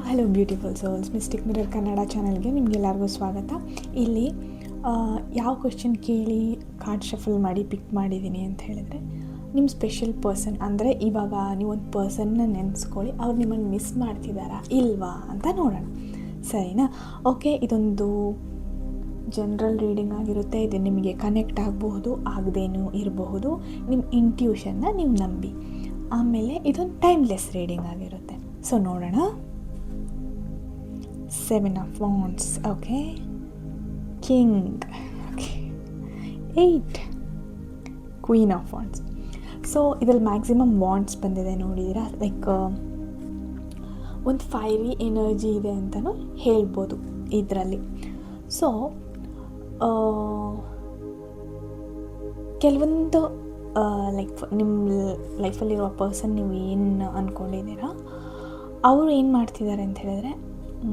Hello beautiful souls, mistake mirror Kannada ಚಾನಲ್ಗೆ ನಿಮಗೆಲ್ಲರಿಗೂ ಸ್ವಾಗತ. ಇಲ್ಲಿ ಯಾವ ಕ್ವೆಶ್ಚನ್ ಕೇಳಿ ಕಾರ್ಡ್ ಶಫಲ್ ಮಾಡಿ ಪಿಕ್ ಮಾಡಿದ್ದೀನಿ ಅಂತ ಹೇಳಿದರೆ, ನಿಮ್ಮ ಸ್ಪೆಷಲ್ ಪರ್ಸನ್ ಅಂದರೆ ಇವಾಗ ನೀವೊಂದು ಪರ್ಸನ್ನ ನೆನೆಸ್ಕೊಳ್ಳಿ, ಅವ್ರು ನಿಮ್ಮನ್ನು ಮಿಸ್ ಮಾಡ್ತಿದ್ದಾರಾ ಇಲ್ವಾ ಅಂತ ನೋಡೋಣ, ಸರಿನಾ? ಓಕೆ, ಇದೊಂದು ಜನರಲ್ ರೀಡಿಂಗ್ ಆಗಿರುತ್ತೆ. ಇದು ನಿಮಗೆ ಕನೆಕ್ಟ್ ಆಗಬಹುದು, ಆಗದೇನೂ ಇರಬಹುದು. ನಿಮ್ಮ ಇಂಟ್ಯೂಷನ್ನ ನೀವು ನಂಬಿ. ಆಮೇಲೆ ಇದೊಂದು ಟೈಮ್ಲೆಸ್ ರೀಡಿಂಗ್ ಆಗಿರುತ್ತೆ. ಸೊ ನೋಡೋಣ. 7 of Wands, okay, King, okay, 8, Queen of Wands. So ಇದ್ರಲ್ಲಿ ಮ್ಯಾಕ್ಸಿಮಮ್ ವಾಂಡ್ಸ್ ಬಂದಿದೆ, ನೋಡಿದ್ದೀರಾ? ಲೈಕ್ ಒಂದು ಫೈರಿ ಎನರ್ಜಿ ಇದೆ ಅಂತಲೂ ಹೇಳ್ಬೋದು ಇದರಲ್ಲಿ. ಸೊ ಕೆಲವೊಂದು ಲೈಕ್ ನಿಮ್ಮ ಲೈಫಲ್ಲಿರೋ ಪರ್ಸನ್ ನೀವು ಏನು ಅಂದ್ಕೊಂಡಿದ್ದೀರಾ, ಅವರು ಏನು ಮಾಡ್ತಿದ್ದಾರೆ ಅಂತ ಹೇಳಿದ್ರೆ,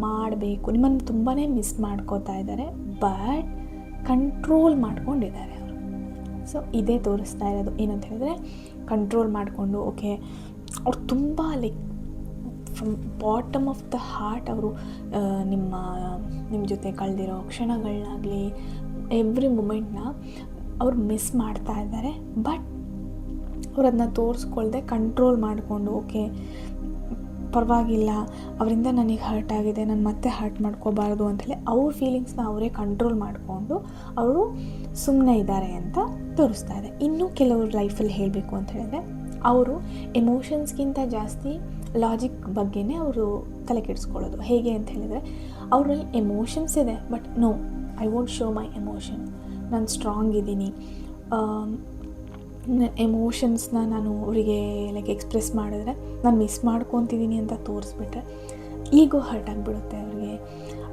ಮಾಡಬೇಕು ನಿಮ್ಮನ್ನು ತುಂಬಾ ಮಿಸ್ ಮಾಡ್ಕೋತಾ ಇದ್ದಾರೆ, ಬಟ್ ಕಂಟ್ರೋಲ್ ಮಾಡ್ಕೊಂಡಿದ್ದಾರೆ ಅವರು. ಸೊ ಇದೇ ತೋರಿಸ್ತಾ ಇರೋದು. ಏನಂತ ಹೇಳಿದ್ರೆ, ಕಂಟ್ರೋಲ್ ಮಾಡಿಕೊಂಡು ಓಕೆ, ಅವ್ರು ತುಂಬ like from bottom of the heart ಅವರು ನಿಮ್ಮ ಜೊತೆ ಕಳೆದಿರೋ ಕ್ಷಣಗಳನ್ನಾಗಲಿ ಎವ್ರಿ ಮೂಮೆಂಟ್ನ ಅವ್ರು ಮಿಸ್ ಮಾಡ್ತಾ ಇದ್ದಾರೆ. ಬಟ್ ಅವ್ರು ಅದನ್ನ ತೋರಿಸ್ಕೊಳ್ದೆ ಕಂಟ್ರೋಲ್ ಮಾಡಿಕೊಂಡು ಓಕೆ ಪರವಾಗಿಲ್ಲ, ಅವರಿಂದ ನನಗೆ ಹರ್ಟ್ ಆಗಿದೆ, ನಾನು ಮತ್ತೆ ಹರ್ಟ್ ಮಾಡ್ಕೋಬಾರ್ದು ಅಂಥೇಳಿ ಅವ್ರ ಫೀಲಿಂಗ್ಸ್ನ ಅವರೇ ಕಂಟ್ರೋಲ್ ಮಾಡಿಕೊಂಡು ಅವರು ಸುಮ್ಮನೆ ಇದ್ದಾರೆ ಅಂತ ತೋರಿಸ್ತಾ ಇದೆ. ಇನ್ನೂ ಕೆಲವ್ರ ಲೈಫಲ್ಲಿ ಹೇಳಬೇಕು ಅಂತ ಹೇಳಿದ್ರೆ, ಅವರು ಎಮೋಷನ್ಸ್ಗಿಂತ ಜಾಸ್ತಿ ಲಾಜಿಕ್ ಬಗ್ಗೆನೇ ಅವರು ತಲೆ ಕೆಡಿಸ್ಕೊಳ್ಳೋದು. ಹೇಗೆ ಅಂತ ಹೇಳಿದರೆ, ಅವರಲ್ಲಿ ಎಮೋಷನ್ಸ್ ಇದೆ, but no, I won't show my emotion, ನಾನು ಸ್ಟ್ರಾಂಗ್ ಇದ್ದೀನಿ, ಎಮೋಷನ್ಸ್ನ ನಾನು ಅವರಿಗೆ ಲೈಕ್ ಎಕ್ಸ್ಪ್ರೆಸ್ ಮಾಡಿದ್ರೆ ನಾನು ಮಿಸ್ ಮಾಡ್ಕೊತಿದ್ದೀನಿ ಅಂತ ತೋರಿಸ್ಬಿಟ್ರೆ ಈಗೋ ಹರ್ಟ್ ಆಗಿಬಿಡುತ್ತೆ ಅವ್ರಿಗೆ.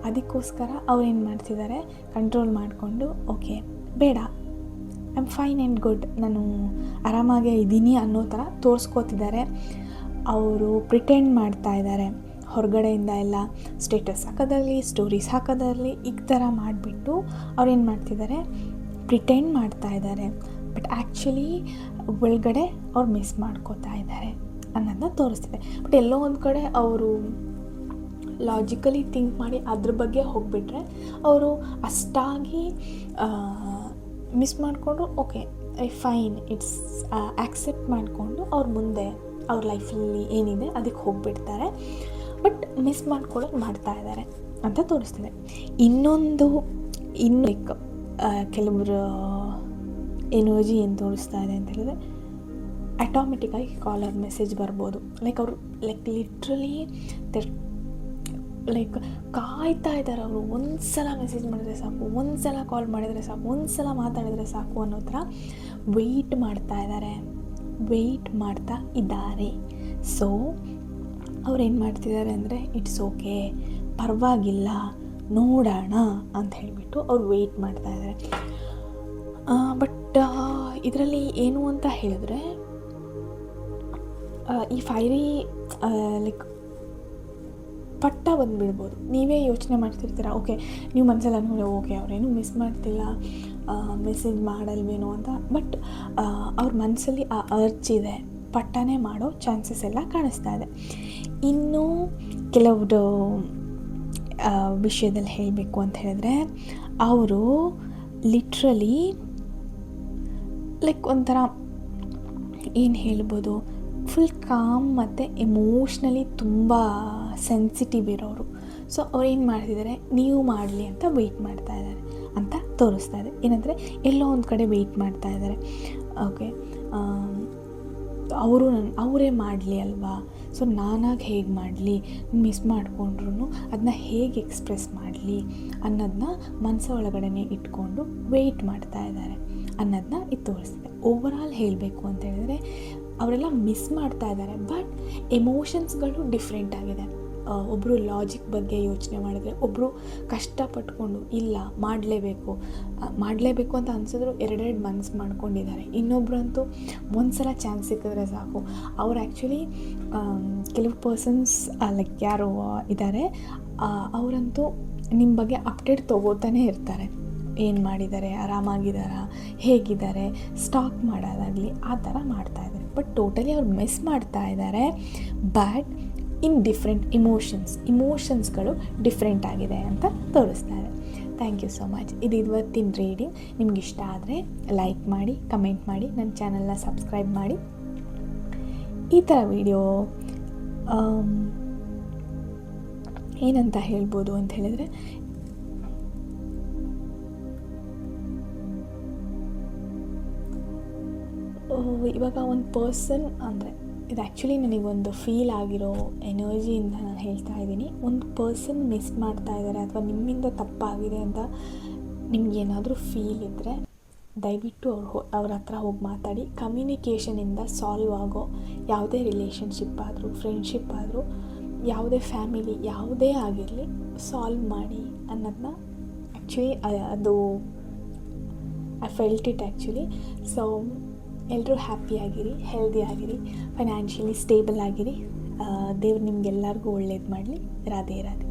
ಅದಕ್ಕೋಸ್ಕರ ಅವ್ರು ಏನು ಮಾಡ್ತಿದ್ದಾರೆ, ಕಂಟ್ರೋಲ್ ಮಾಡಿಕೊಂಡು ಓಕೆ ಬೇಡ, I am fine and good, ನಾನು ಆರಾಮಾಗೇ ಇದ್ದೀನಿ ಅನ್ನೋ ಥರ ತೋರಿಸ್ಕೋತಿದ್ದಾರೆ. ಅವರು ಪ್ರಿಟೆಂಡ್ ಮಾಡ್ತಾ ಇದ್ದಾರೆ, ಹೊರಗಡೆಯಿಂದ ಎಲ್ಲ ಸ್ಟೇಟಸ್ ಹಾಕೋದಾಗಲಿ ಸ್ಟೋರೀಸ್ ಹಾಕೋದಾಗಲಿ ಈ ಥರ ಮಾಡಿಬಿಟ್ಟು ಅವ್ರೇನು ಮಾಡ್ತಿದ್ದಾರೆ, ಪ್ರಿಟೆಂಡ್ ಮಾಡ್ತಾ ಇದ್ದಾರೆ. ಬಟ್ ಆ್ಯಕ್ಚುಲಿ ಒಳಗಡೆ ಅವ್ರು ಮಿಸ್ ಮಾಡ್ಕೋತಾ ಇದ್ದಾರೆ ಅನ್ನೋದನ್ನ ತೋರಿಸ್ತಿದೆ. ಬಟ್ ಎಲ್ಲೋ ಒಂದು ಕಡೆ ಅವರು ಲಾಜಿಕಲಿ ಥಿಂಕ್ ಮಾಡಿ ಅದ್ರ ಬಗ್ಗೆ ಹೋಗಿಬಿಟ್ರೆ ಅವರು ಅಷ್ಟಾಗಿ ಮಿಸ್ ಮಾಡಿಕೊಂಡು ಓಕೆ ಫೈನ್ ಇಟ್ಸ್ ಆ್ಯಕ್ಸೆಪ್ಟ್ ಮಾಡಿಕೊಂಡು ಅವ್ರ ಮುಂದೆ ಅವ್ರ ಲೈಫಲ್ಲಿ ಏನಿದೆ ಅದಕ್ಕೆ ಹೋಗಿಬಿಡ್ತಾರೆ. ಬಟ್ ಮಿಸ್ ಮಾಡ್ಕೊಳ್ಳೋದು ಮಾಡ್ತಾ ಇದ್ದಾರೆ ಅಂತ ತೋರಿಸ್ತಿದೆ. ಇನ್ನು ಲೈಕ್ ಕೆಲವರು ಎನರ್ಜಿ ಏನು ತೋರಿಸ್ತಾ ಇದೆ ಅಂತ ಹೇಳಿದ್ರೆ, ಆಟೋಮೆಟಿಕ್ಕಾಗಿ ಕಾಲರ್ ಮೆಸೇಜ್ ಬರ್ಬೋದು. ಲೈಕ್ ಅವರು ಲೈಕ್ ಲಿಟ್ರಲಿ ಲೈಕ್ ಕಾಯ್ತಾ ಇದ್ದಾರೆ. ಅವರು ಒಂದು ಸಲ ಮೆಸೇಜ್ ಮಾಡಿದ್ರೆ ಸಾಕು, ಒಂದು ಸಲ ಕಾಲ್ ಮಾಡಿದರೆ ಸಾಕು, ಒಂದು ಸಲ ಮಾತಾಡಿದರೆ ಸಾಕು ಅನ್ನೋ ಥರ ವೆಯ್ಟ್ ಮಾಡ್ತಾ ಇದ್ದಾರೆ. ಸೊ ಅವ್ರೇನು ಮಾಡ್ತಿದ್ದಾರೆ ಅಂದರೆ, ಇಟ್ಸ್ ಓಕೆ, ಪರವಾಗಿಲ್ಲ, ನೋಡೋಣ ಅಂತ ಹೇಳಿಬಿಟ್ಟು ಅವ್ರು ವೆಯ್ಟ್ ಮಾಡ್ತಾ ಇದ್ದಾರೆ. ಬಟ್ ಇದರಲ್ಲಿ ಏನು ಅಂತ ಹೇಳಿದ್ರೆ, ಈ ಫೈರಿ ಲೈಕ್ ಪಟ್ಟ ಬಂದುಬಿಡ್ಬೋದು. ನೀವೇ ಯೋಚನೆ ಮಾಡ್ತಿರ್ತೀರ, ಓಕೆ ನೀವು ಮನಸ್ಸಲ್ಲಿ ಅಂದ್ಕೊಂಡು ಓಕೆ ಅವರೇನು ಮಿಸ್ ಮಾಡ್ತಿಲ್ಲ, ಮೆಸೇಜ್ ಮಾಡಲ್ವೇನೋ ಅಂತ. ಬಟ್ ಅವ್ರ ಮನಸ್ಸಲ್ಲಿ ಆ ಅರ್ಜ್ ಇದೆ, ಪಟ್ಟನೇ ಮಾಡೋ ಚಾನ್ಸಸ್ ಎಲ್ಲ ಕಾಣಿಸ್ತಾ ಇದೆ. ಇನ್ನೂ ಕೆಲವರು ವಿಷಯದಲ್ಲಿ ಹೇಳಬೇಕು ಅಂತ ಹೇಳಿದ್ರೆ, ಅವರು ಲಿಟ್ರಲಿ ಲೈಕ್ ಒಂಥರ ಏನು ಹೇಳ್ಬೋದು, ಫುಲ್ ಕಾಮ್ ಮತ್ತು ಎಮೋಷ್ನಲಿ ತುಂಬ ಸೆನ್ಸಿಟಿವ್ ಇರೋರು. ಸೊ ಅವ್ರು ಏನು ಮಾಡ್ತಿದ್ದಾರೆ, ನೀವು ಮಾಡಲಿ ಅಂತ ವೆಯ್ಟ್ ಮಾಡ್ತಾ ಇದ್ದಾರೆ ಅಂತ ತೋರಿಸ್ತಾ ಇದೆ. ಏನಂದರೆ ಎಲ್ಲೋ ಒಂದು ಕಡೆ ವೆಯ್ಟ್ ಮಾಡ್ತಾ ಇದ್ದಾರೆ. ಓಕೆ ಅವರೇ ಮಾಡಲಿ ಅಲ್ವಾ, ಸೊ ನಾನಾಗಿ ಹೇಗೆ ಮಾಡಲಿ, ಮಿಸ್ ಮಾಡಿಕೊಂಡ್ರು ಅದನ್ನ ಹೇಗೆ ಎಕ್ಸ್ಪ್ರೆಸ್ ಮಾಡಲಿ ಅನ್ನೋದನ್ನ ಮನಸ್ಸು ಒಳಗಡೆ ಇಟ್ಕೊಂಡು ವೆಯ್ಟ್ ಮಾಡ್ತಾ ಇದ್ದಾರೆ ಅನ್ನೋದನ್ನ ಇದು ತೋರಿಸ್ತಿದೆ. ಓವರಾಲ್ ಹೇಳಬೇಕು ಅಂತ ಹೇಳಿದ್ರೆ, ಅವರೆಲ್ಲ ಮಿಸ್ ಮಾಡ್ತಾ ಇದ್ದಾರೆ, ಬಟ್ ಎಮೋಷನ್ಸ್ಗಳು ಡಿಫ್ರೆಂಟ್ ಆಗಿದೆ. ಒಬ್ಬರು ಲಾಜಿಕ್ ಬಗ್ಗೆ ಯೋಚನೆ ಮಾಡಿದ್ರೆ, ಒಬ್ಬರು ಕಷ್ಟಪಟ್ಕೊಂಡು ಇಲ್ಲ ಮಾಡಲೇಬೇಕು ಅಂತ ಅನಿಸಿದ್ರು ಎರಡೆರಡು ಮನಸ್ಸು ಮಾಡ್ಕೊಂಡಿದ್ದಾರೆ. ಇನ್ನೊಬ್ರು ಅಂತೂ ಒಂದು ಸಲ ಚಾನ್ಸ್ ಸಿಕ್ಕಿದ್ರೆ ಸಾಕು. ಅವ್ರು ಆ್ಯಕ್ಚುಲಿ ಕೆಲವು ಪರ್ಸನ್ಸ್ ಲೈಕ್ ಯಾರು ಇದ್ದಾರೆ, ಅವರಂತೂ ನಿಮ್ಮ ಬಗ್ಗೆ ಅಪ್ಡೇಟ್ ತೊಗೋತಾನೆ ಇರ್ತಾರೆ. ಏನು ಮಾಡಿದ್ದಾರೆ, ಆರಾಮಾಗಿದ್ದಾರಾ, ಹೇಗಿದ್ದಾರೆ, ಸ್ಟಾಕ್ ಮಾಡೋದಾಗಲಿ ಆ ಥರ ಮಾಡ್ತಾಯಿದ್ದಾರೆ. ಬಟ್ ಟೋಟಲಿ ಅವ್ರು ಮಿಸ್ ಮಾಡ್ತಾ ಇದ್ದಾರೆ. ಬಟ್ ಇನ್ ಡಿಫ್ರೆಂಟ್ ಇಮೋಷನ್ಸ್ಗಳು ಡಿಫ್ರೆಂಟ್ ಆಗಿದೆ ಅಂತ ತೋರಿಸ್ತಾ ಇದೆ. Thank you so much. ಇದು ಇವತ್ತಿನ ರೀಡಿಂಗ್. ನಿಮ್ಗೆ ಇಷ್ಟ ಆದರೆ ಲೈಕ್ ಮಾಡಿ, ಕಮೆಂಟ್ ಮಾಡಿ, ನನ್ನ ಚಾನಲ್ನ ಸಬ್ಸ್ಕ್ರೈಬ್ ಮಾಡಿ. ಈ ಥರ ವಿಡಿಯೋ ಏನಂತ ಹೇಳ್ಬೋದು ಅಂತ ಹೇಳಿದರೆ, ಇವಾಗ ಒಂದು ಪರ್ಸನ್ ಅಂದರೆ, ಇದು ಆ್ಯಕ್ಚುಲಿ ನನಗೊಂದು ಫೀಲ್ ಆಗಿರೋ ಎನರ್ಜಿಯಿಂದ ನಾನು ಹೇಳ್ತಾ ಇದ್ದೀನಿ. ಒಂದು ಪರ್ಸನ್ ಮಿಸ್ ಮಾಡ್ತಾ ಇದ್ದಾರೆ ಅಥವಾ ನಿಮ್ಮಿಂದ ತಪ್ಪಾಗಿದೆ ಅಂತ ನಿಮಗೇನಾದರೂ ಫೀಲ್ ಇದ್ದರೆ ದಯವಿಟ್ಟು ಅವ್ರ ಹತ್ರ ಹೋಗಿ ಮಾತಾಡಿ. ಕಮ್ಯುನಿಕೇಷನಿಂದ ಸಾಲ್ವ್ ಆಗೋ ಯಾವುದೇ ರಿಲೇಷನ್ಶಿಪ್ ಆದರೂ, ಫ್ರೆಂಡ್ಶಿಪ್ ಆದರೂ, ಯಾವುದೇ ಫ್ಯಾಮಿಲಿ ಯಾವುದೇ ಆಗಿರಲಿ, ಸಾಲ್ವ್ ಮಾಡಿ ಅನ್ನೋದನ್ನ ಆ್ಯಕ್ಚುಲಿ ಅದು I felt it actually. So ಎಲ್ಲರೂ ಹ್ಯಾಪಿಯಾಗಿರಿ, ಹೆಲ್ದಿ ಆಗಿರಿ, ಫೈನಾನ್ಷಿಯಲಿ ಸ್ಟೇಬಲ್ ಆಗಿರಿ. ದೇವ್ರು ನಿಮಗೆಲ್ಲರಿಗೂ ಒಳ್ಳೇದು ಮಾಡಲಿ. ರಾಧೆ ರಾಧೆ.